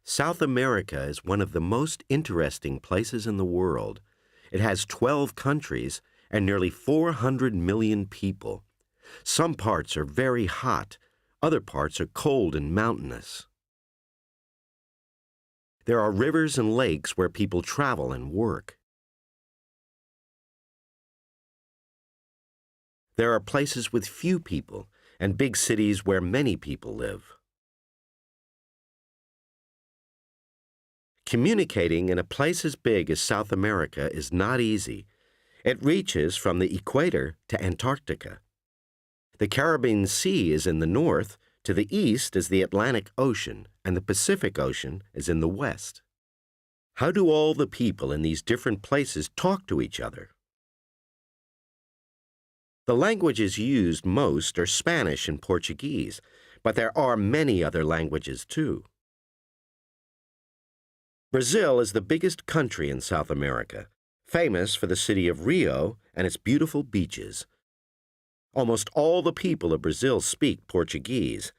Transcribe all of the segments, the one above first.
South America is one of the most interesting places in the world. It has 12 countries and nearly 400 million people. Some parts are very hot, other parts are cold and mountainous. There are rivers and lakes where people travel and work. There are places with few people and big cities where many people live. Communicating in a place as big as South America is not easy. It reaches from the equator to Antarctica. The Caribbean Sea is in the north, to the east is the Atlantic Ocean, and the Pacific Ocean is in the west. How do all the people in these different places talk to each other? The languages used most are Spanish and Portuguese, but there are many other languages too. Brazil is the biggest country in South America, famous for the city of Rio and its beautiful beaches. Almost all the people of Brazil speak Portuguese,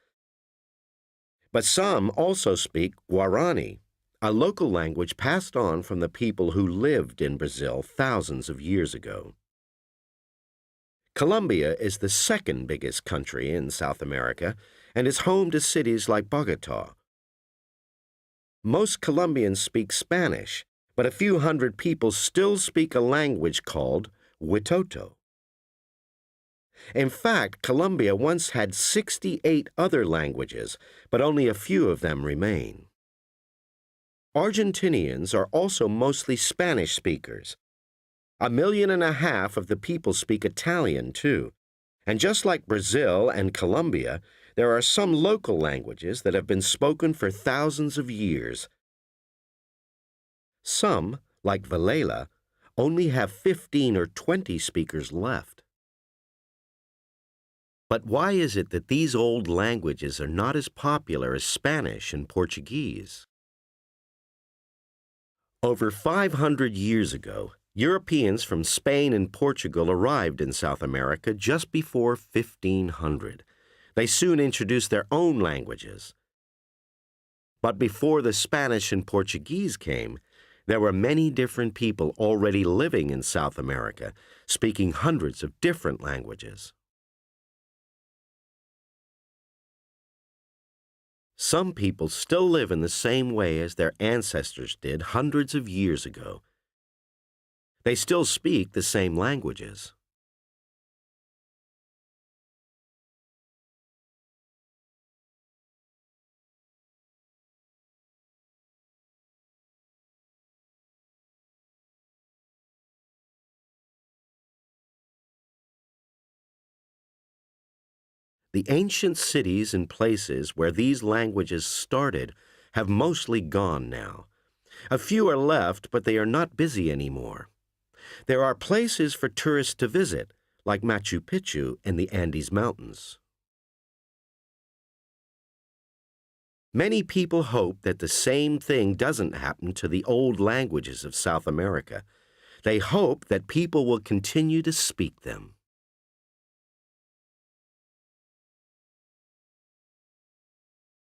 but some also speak Guarani, a local language passed on from the people who lived in Brazil thousands of years ago. Colombia is the second biggest country in South America and is home to cities like Bogotá. Most Colombians speak Spanish, but a few hundred people still speak a language called Huitoto. In fact, Colombia once had 68 other languages, but only a few of them remain. Argentinians are also mostly Spanish speakers. 1.5 million of the people speak Italian, too. And just like Brazil and Colombia, there are some local languages that have been spoken for thousands of years. Some, like Vilela, only have 15 or 20 speakers left. But why is it that these old languages are not as popular as Spanish and Portuguese? Over 500 years ago, Europeans from Spain and Portugal arrived in South America just before 1500. They soon introduced their own languages. But before the Spanish and Portuguese came, there were many different people already living in South America, speaking hundreds of different languages. Some people still live in the same way as their ancestors did hundreds of years ago. They still speak the same languages. The ancient cities and places where these languages started have mostly gone now. A few are left, but they are not busy anymore. There are places for tourists to visit, like Machu Picchu in the Andes Mountains. Many people hope that the same thing doesn't happen to the old languages of South America. They hope that people will continue to speak them.